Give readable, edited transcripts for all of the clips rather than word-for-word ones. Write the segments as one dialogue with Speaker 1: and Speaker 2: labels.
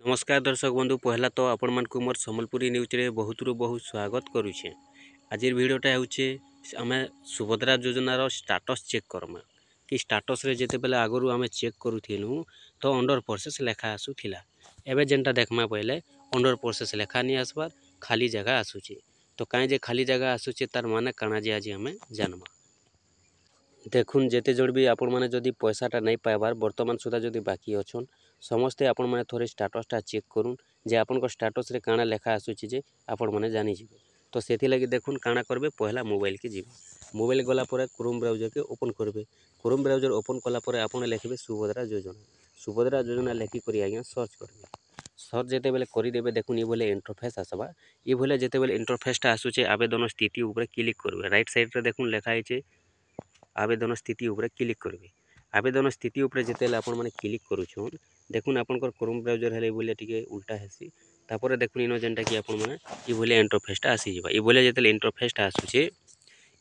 Speaker 1: नमस्कार दर्शक बंधु पहला तो आपण मान को मोर संबलपुरी न्यूज रे बहुत रु बहुत स्वागत करुछे। आज वीडियोटा होचे आमे सुभद्रा योजनार स्टेटस चेक करमा कि स्टेटस रे जेते बेले आगरु आमे चेक करूथिलु तो अंडर प्रोसेस लेखा आसुथिला। एबे जेनटा देखमा पहिले अंडर प्रोसेस लेखा नि आसबार खाली जगह आसुचे। तो काहे जे खाली जगह आसुचे तार माने काना जे आज हमें जानमा। देखुन जेते जोड़ भी आपण माने जदि पैसाटा नहीं पाइबार वर्तमान सुधा जदि बाकी अछन समस्ते आपण माने थोड़े स्टेटसटा चेक करूँ जे आपण को स्टेटस रे काना लेखा आसुची जे आपण माने जानि जिवे। तो सेथि लगी देखुन काना करबे पहला मोबाइल के जिवे। मोबाइल गला परे क्रोम ब्राउजर के ओपन करबे। क्रोम ब्राउजर ओपन कला परे आपण लिखबे सुभद्रा योजना। सुभद्रा योजना लिखि करी आज्ञा सर्च करबे। सर्च जेते बेले करी देबे देखुन ई बोले इंटरफेस आसबा। ई बोले जेते बेले इंटरफेसटा आसुचे आवेदन स्थिति ऊपर क्लिक करबे। राइट साइड रे देखुन लेखा आइचे आवेदन स्थिति उपरे क्लिक करेंगे। आवेदन स्थिति उपरे जितेले आपण माने क्लिक करूछन देखुन आपनकर क्रोम ब्राउजर हेले बोले टिके उल्टा हेसी। तापर देखुन इनो जेनटा कि आपण माने ई बोले इंटरफेसटा आसी जिबा। ई बोले जेतेले इंटरफेसटा आसुचे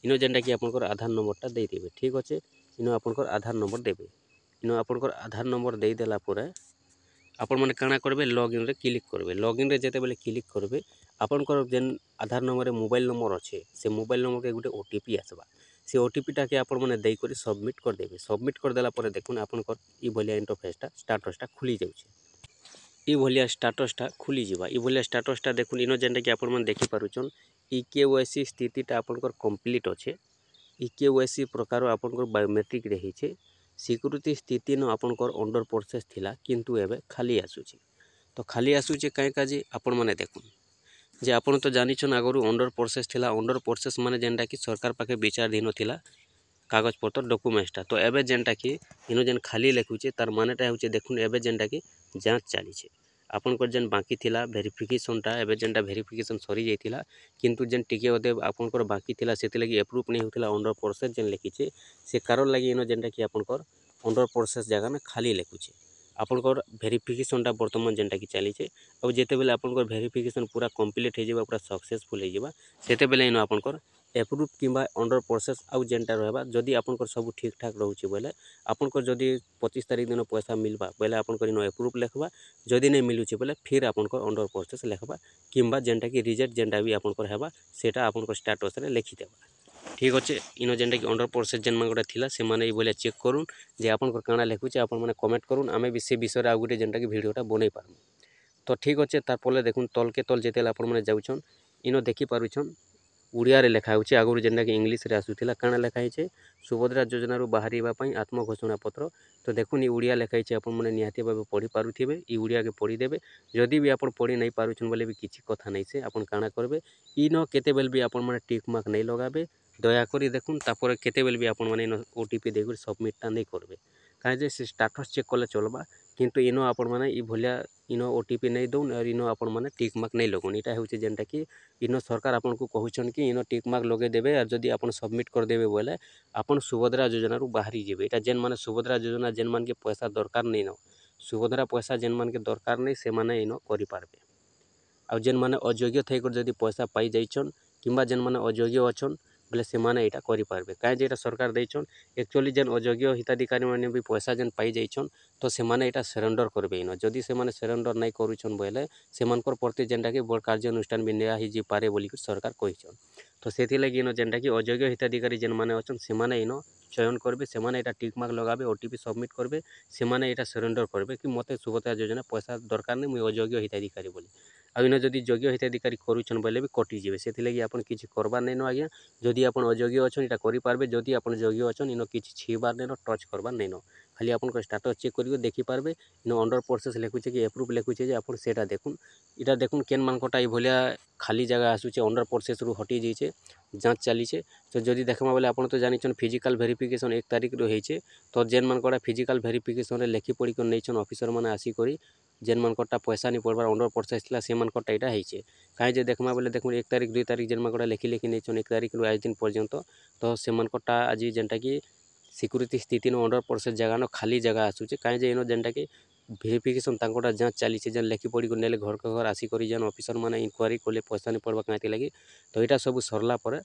Speaker 1: इनो जेनटा कि आपनकर आधार नंबरटा देई देबे। ठीक अछि इनो आपनकर आधार नंबर देबे। इनो आपनकर आधार नंबर देई देला परे आपण माने काना करबे लॉगिन रे क्लिक करबे। लॉगिन रे जेते बेले क्लिक करबे आपनकर जेन आधार नंबर रे मोबाइल नंबर अच्छे से मोबाइल नंबर के गुटे ओटीपी आसबा। से ओटीपीटा के आपण माने देई करी सबमिट कर देबे। सबमिट कर देला परे देखुन आपनकर ई भलिया इंटरफेसटा स्टेटसटा खुली जाउछे। ई भलिया स्टेटसटा खुली जिबा। ई भलिया स्टेटसटा देखुन इनो जेनटा कि आपण माने देखि पारुछन ई केवाईसी स्थितिटा आपनकर कंप्लीट अच्छे। ई केवाईसी प्रकार आपनकर बायोमेट्रिक रहिछे। सिक्योरिटी स्थिति न आपनकर अंडर प्रोसेस थिला किंतु एबे खाली आसुची। तो खाली आसुचे काहे काजे आपण माने देखुन जे आपण तो जानिछन आगरु अंडर प्रोसेस थिला। अंडर प्रोसेस माने जेनटा कि सरकार पाखे विचाराधीन थिला कागज पत्र डॉक्यूमेंट्सटा। तो एबे जेनटा कि इनो जेन खाली लेखुचे तार मानेटा होचे देखुन एबे जेनटा कि जांच चालीछे। आपनकर जेन बाकी थिला वेरिफिकेशनटा एबे जेनटा वेरिफिकेशन सरी जाइथिला किंतु जेन टिके ओदे आपनकर बाकी थिला सेति लगी अप्रूव नहीं होथिला अंडर प्रोसेस जेन लेखिचे से कारण लगी इनो जेनटा कि आपनकर अंडर प्रोसेस जगह में खाली लेखुचे। आपनकर वेरिफिकेशनटा वर्तमान जेनटा कि चालीछे अब जेते बेले आपनकर वेरिफिकेशन पूरा कंप्लीट हो जिबा पूरा सक्सेसफुल हो जिबा सेते बेले इनो आपनकर एप्रूव किंबा अंडर प्रोसेस आउ जेनटा रहबा जदि आपनकर सब ठीक ठाक रहउछि बोले आपनकर जदि 25 तारिख दिन पैसा मिलबा बोले आपनकर इनो एप्रूव लेखबा। जदि नहीं मिलुछि बोले फिर आपनकर अंडर प्रोसेस लेखबा किंबा जेनटा कि रिजेक्ट जेनटा भी आपनकर हेबा सेटा आपनकर स्टेटस रे लिखि देबा। ठीक अच्छे इनो जेनटा कि अंडर प्रोसेस जेन माने गोटे थिला से माने ई बोले चेक करूँ जे आपनकर काना लेखुचे आपण माने कमेंट करूँ आमे भी से विषय आउ गुटे जेनटा कि वीडियोटा बनै पारमु। तो ठीक अच्छे तार पले देखुन तल के तल जेतेला आपण माने जाउछन इनो देखि पारुछन उड़िया रे लेखा होछि आगुर जेनटा कि इंग्लिश रे आसुथिला काना लेखा हिचे सुभद्रा योजना रु बाहरिबा पई आत्म घोषणा पत्र। तो देखुन ई उड़िया लेखा हिचे आपण माने निहाती भाबे पढ़ी पारुथिबे ई उड़िया के पढ़ी देबे। जदि भी आपण पढ़ी नहीं पारुछन बोले भी किछि कथा नहीं से आपण काना करबे इनो केते बेल भी आपण माने टिक मार्क नहीं लगाबे दया करी देखुन तापर केते बेल भी आपण माने इनो ओटीपी देकर सबमिटटा नहीं करबे काहे जे स्टेटस चेक कले चलबा किंतु इनो आपण माने ई भलिया इनो ओटीपी नहीं दउन और इनो आपण माने टिक मार्क नहीं लगुन। इटा होछि जेनटा कि इनो सरकार आपन को कहउछन कि इनो टिक मार्क लगे देबे और जदि आपण सबमिट कर देबे बोले आपण सुभद्रा योजना रु बाहरी जेबे। एटा जेन माने सुभद्रा योजना जेन मान के पैसा दरकार नहीं न सुभद्रा पैसा जेन मान के दरकार नहीं से माने इनो करि पारबे। आ जेन माने अयोग्य थैकर जदि पैसा पाई जाइछन किंबा जेन माने अयोग्य अछन बोले से माने एटा करि पारबे काहे जे एटा सरकार दैछन एक्चुअली जेन अयोग्य हिताधिकारी माने भी पैसा जेन पाई जाइछन तो से माने एटा सरेंडर करबे इनो जदि से माने सरेंडर नहीं करूछन बोले से मानकर प्रति जेनटा कि बड़ कार्य अनुष्ठान भी निया हि जी पारे बोली सरकार कहिछन। तो सेथि लगी इनो जेनटा कि अयोग्य हिताधिकारी जेन माने अछन से माने इनो चयन करबे से माने एटा टिक मार्क लगाबे ओटीपी सबमिट करबे से माने एटा सरेंडर करबे कि मते सुभद्रा योजना पैसा दरकार नहीं मुई अयोग्य हिताधिकारी बोली। आ इनो जदि योग्य हिताधिकारी करूछन बोले भी कटि जिवे सेथि लगी आपण किछि करबार नहीं न आज्ञा। जदि आपण अयोग्य अछन एटा करि पारबे जदि आपण योग्य अछन इनो किछि छीबार नहीं न टच करबार नहीं न खाली आपन स्टेटस चेक करियो देखि पारबे इनो अंडर प्रोसेस लेखुचे कि एप्रूव लेखुचे जे आपण सेटा देखुन। इटा देखुन केन मानकटा ई भलिया खाली जगह आसुचे अंडर प्रोसेस रु हटि जाइछे जांच चालीछे। तो जदि देखमा बोले आपण तो जानिछन फिजिकल वेरिफिकेशन 1 तारिख रो हेइछे तो जेन मानकटा फिजिकल वेरिफिकेशन रे लेखि पढ़ी को नैछन ऑफिसर माने आसी करी जेन मानकटा पैसा नहीं पड़बार अंडर प्रोसेस थिला से मानकटा एटा हेइछे काहे जे देखमा बोले देखुन 1 तारिख 2 तारिख जेन मानकटा लेखि लेखि नैछन 1 तारिख रु आज दिन पर्यंत तो से मानकटा आज जेनटा कि सिक्योरिटी स्थिति नो अंडर प्रोसेस जगह नो खाली जगह आसुचे काहे जे इनो जेनटा कि वेरिफिकेशन तांकोटा जांच चालीछे जेन लेखि पढ़ी को नेले घर के घर आसी करी जेन ऑफिसर माने इंक्वायरी कोले पैसा नहीं पड़बा काहे लगी। तो एटा सब सरला परे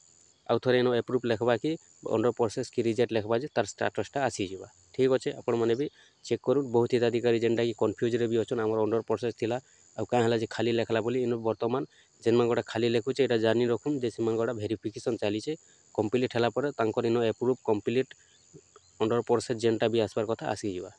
Speaker 1: आउ थोड़े इनो एप्रूव लेखबा कि अंडर प्रोसेस कि रिजेक्ट लेखबा जे तार स्टेटसटा आसी जिबा। ठीक अच्छे आपण माने भी चेक करूँ बहुत हिताधिकारी जेनटा कि कन्फ्यूज रे भी अछन आमर अंडर प्रोसेस थिला आ काँ होला जे खाली लेखला बोली इन वर्तमान जेन मन गोटा खाली लेखुचे एटा जानी रखुन जे से मन गोटा वेरिफिकेशन चलीचे कंप्लीट होला पर तांकर इन अप्रूव कंप्लीट अंडर प्रोसेस जेनटा भी आसबार कथा आसी जिवा।